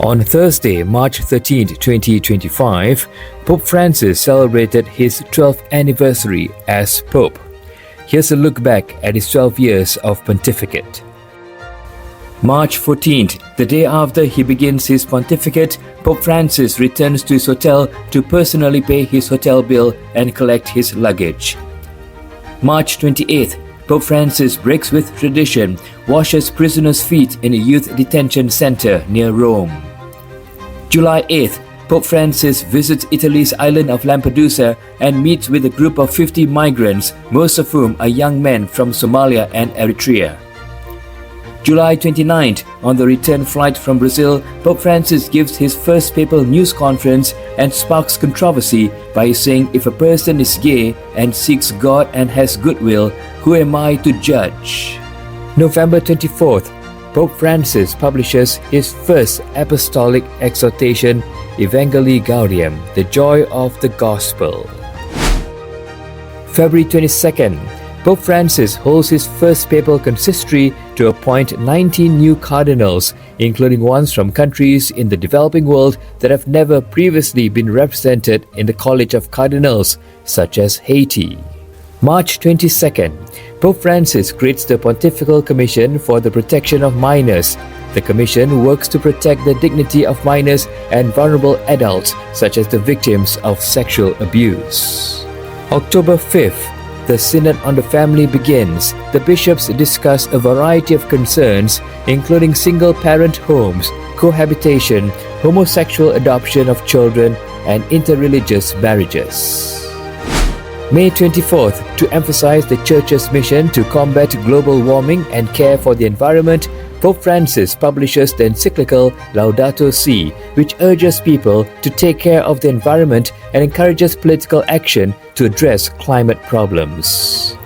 On Thursday, March 13, 2025, Pope Francis celebrated his 12th anniversary as Pope. Here's a look back at his 12 years of pontificate. March 14th, the day after he begins his pontificate, Pope Francis returns to his hotel to personally pay his hotel bill and collect his luggage. March 28th, Pope Francis breaks with tradition, washes prisoners' feet in a youth detention center near Rome. July 8th, Pope Francis visits Italy's island of Lampedusa and meets with a group of 50 migrants, most of whom are young men from Somalia and Eritrea. July 29th, on the return flight from Brazil, Pope Francis gives his first papal news conference and sparks controversy by saying, "If a person is gay and seeks God and has goodwill, who am I to judge?" November 24th, Pope Francis publishes his first apostolic exhortation, Evangelii Gaudium, the joy of the gospel. February 22nd, Pope Francis holds his first papal consistory to appoint 19 new cardinals, including ones from countries in the developing world that have never previously been represented in the College of Cardinals, such as Haiti. March 22nd, Pope Francis creates the Pontifical Commission for the Protection of Minors. The commission works to protect the dignity of minors and vulnerable adults, such as the victims of sexual abuse. October 5th, the Synod on the Family begins. The bishops discuss a variety of concerns, including single-parent homes, cohabitation, homosexual adoption of children, and interreligious marriages. May 24th, to emphasize the Church's mission to combat global warming and care for the environment, Pope Francis publishes the encyclical Laudato Si, which urges people to take care of the environment and encourages political action to address climate problems.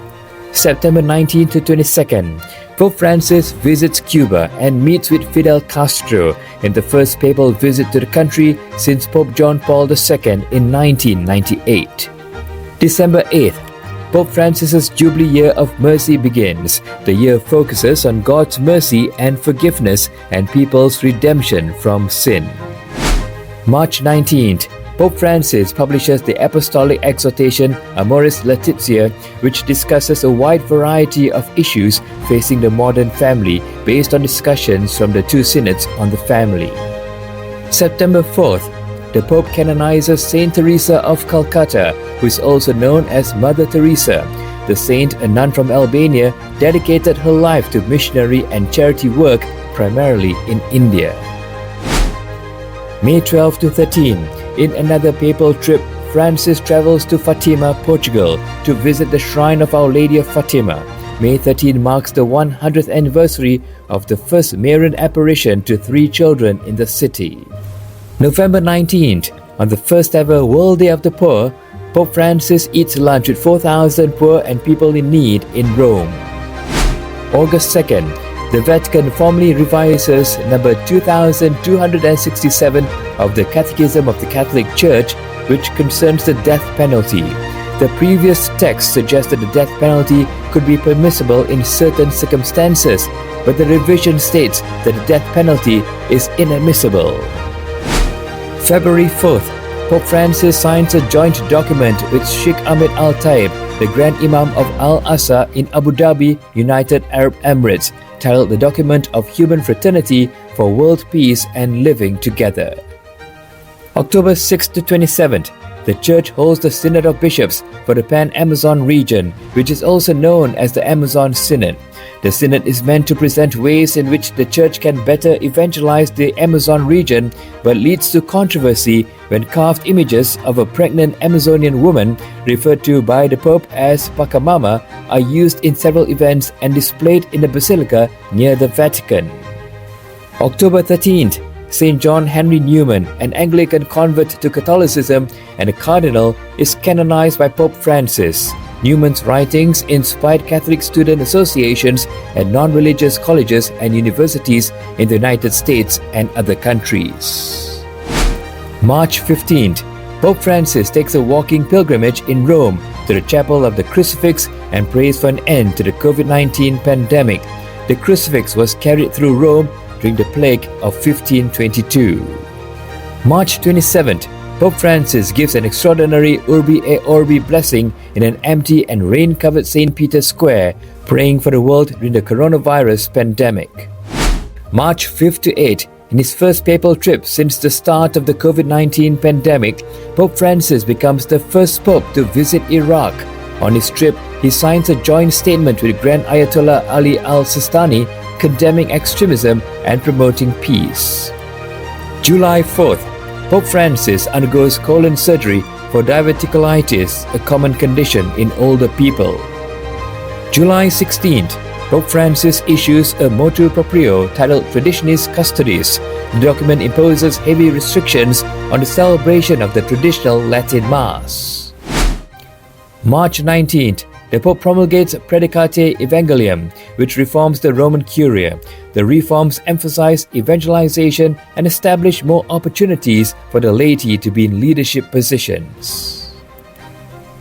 September 19th to 22nd, Pope Francis visits Cuba and meets with Fidel Castro in the first papal visit to the country since Pope John Paul II in 1998. December 8th, Pope Francis's Jubilee Year of Mercy begins. The year focuses on God's mercy and forgiveness and people's redemption from sin. March 19th, Pope Francis publishes the Apostolic Exhortation Amoris Laetitia, which discusses a wide variety of issues facing the modern family based on discussions from the two synods on the family. September 4th, the Pope canonizes Saint Teresa of Calcutta, who is also known as Mother Teresa. The saint, a nun from Albania, dedicated her life to missionary and charity work, primarily in India. May 12 to 13, in another papal trip, Francis travels to Fatima, Portugal, to visit the shrine of Our Lady of Fatima. May 13 marks the 100th anniversary of the first Marian apparition to 3 children in the city. November 19th, on the first ever World Day of the Poor, Pope Francis eats lunch with 4,000 poor and people in need in Rome. August 2nd, the Vatican formally revises number 2267 of the Catechism of the Catholic Church, which concerns the death penalty. The previous text suggested the death penalty could be permissible in certain circumstances, but the revision states that the death penalty is inadmissible. February 4th, Pope Francis signs a joint document with Sheikh Ahmed Al Taib, the Grand Imam of Al-Aqsa in Abu Dhabi, United Arab Emirates, titled The Document of Human Fraternity for World Peace and Living Together. October 6th to 27th, the Church holds the Synod of Bishops for the Pan-Amazon region, which is also known as the Amazon Synod. The Synod is meant to present ways in which the Church can better evangelize the Amazon region, but leads to controversy when carved images of a pregnant Amazonian woman, referred to by the Pope as Pachamama, are used in several events and displayed in the Basilica near the Vatican. October 13th, St. John Henry Newman, an Anglican convert to Catholicism and a cardinal, is canonized by Pope Francis. Newman's writings inspired Catholic student associations and non-religious colleges and universities in the United States and other countries. March 15th, Pope Francis takes a walking pilgrimage in Rome to the Chapel of the Crucifix and prays for an end to the COVID-19 pandemic. The crucifix was carried through Rome during the plague of 1522. March 27th, Pope Francis gives an extraordinary Urbi et Orbi blessing in an empty and rain-covered St. Peter's Square, praying for the world during the coronavirus pandemic. March 5th to 8th, in his first papal trip since the start of the COVID-19 pandemic, Pope Francis becomes the first pope to visit Iraq. On his trip, he signs a joint statement with Grand Ayatollah Ali al-Sistani condemning extremism and promoting peace. July 4th, Pope Francis undergoes colon surgery for diverticulitis, a common condition in older people. July 16th, Pope Francis issues a motu proprio titled Traditionis Custodes. The document imposes heavy restrictions on the celebration of the traditional Latin Mass. March 19th, the Pope promulgates Predicate Evangelium, which reforms the Roman Curia. The reforms emphasize evangelization and establish more opportunities for the laity to be in leadership positions.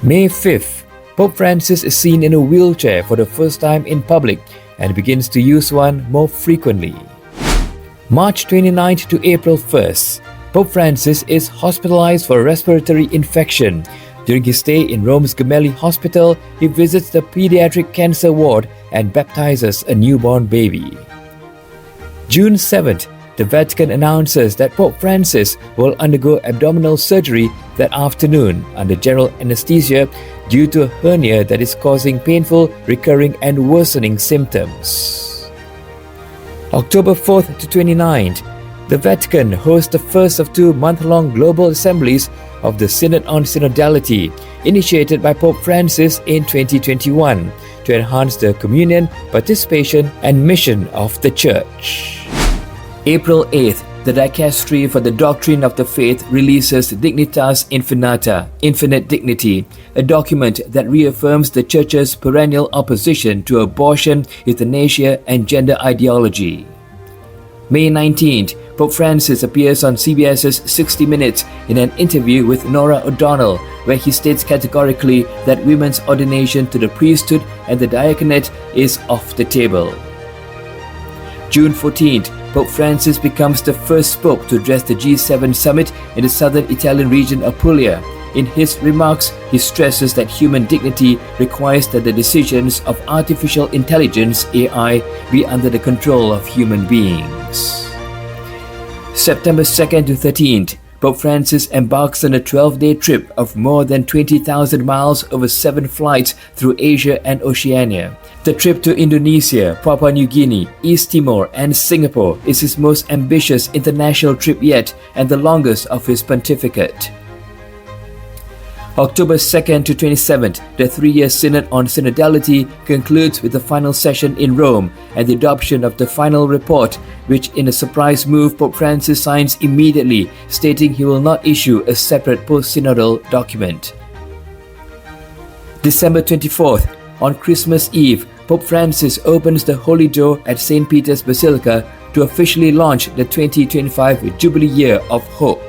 May 5th, Pope Francis is seen in a wheelchair for the first time in public and begins to use one more frequently. March 29th to April 1st, Pope Francis is hospitalized for a respiratory infection. During his stay in Rome's Gemelli Hospital, he visits the pediatric cancer ward and baptizes a newborn baby. June 7th, the Vatican announces that Pope Francis will undergo abdominal surgery that afternoon under general anesthesia due to a hernia that is causing painful, recurring and worsening symptoms. October 4th to 29th, the Vatican hosts the first of two month-long global assemblies of the Synod on Synodality, initiated by Pope Francis in 2021 to enhance the communion, participation and mission of the Church. April 8th, the Dicastery for the Doctrine of the Faith releases Dignitas Infinita, Infinite Dignity, a document that reaffirms the Church's perennial opposition to abortion, euthanasia and gender ideology. May 19th, Pope Francis appears on CBS's 60 Minutes in an interview with Nora O'Donnell, where he states categorically that women's ordination to the priesthood and the diaconate is off the table. June 14th, Pope Francis becomes the first pope to address the G7 summit in the southern Italian region of Puglia. In his remarks, he stresses that human dignity requires that the decisions of artificial intelligence (AI) be under the control of human beings. September 2nd to 13th, Pope Francis embarks on a 12-day trip of more than 20,000 miles over 7 flights through Asia and Oceania. The trip to Indonesia, Papua New Guinea, East Timor and Singapore is his most ambitious international trip yet and the longest of his pontificate. October 2nd to 27th, the 3-year Synod on Synodality concludes with the final session in Rome and the adoption of the final report, which in a surprise move Pope Francis signs immediately, stating he will not issue a separate post-synodal document. December 24th, on Christmas Eve, Pope Francis opens the Holy Door at St. Peter's Basilica to officially launch the 2025 Jubilee Year of Hope.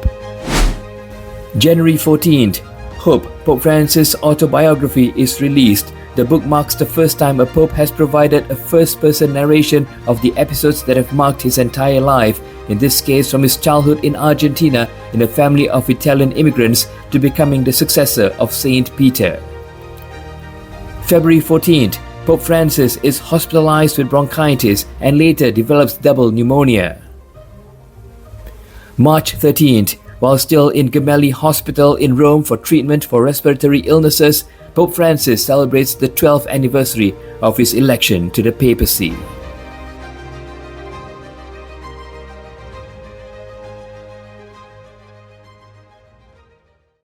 January 14th, Hope, Pope Francis' autobiography is released. The book marks the first time a pope has provided a first-person narration of the episodes that have marked his entire life, in this case from his childhood in Argentina in a family of Italian immigrants to becoming the successor of Saint Peter. February 14th, Pope Francis is hospitalized with bronchitis and later develops double pneumonia. March 13th, while still in Gemelli Hospital in Rome for treatment for respiratory illnesses, Pope Francis celebrates the 12th anniversary of his election to the papacy.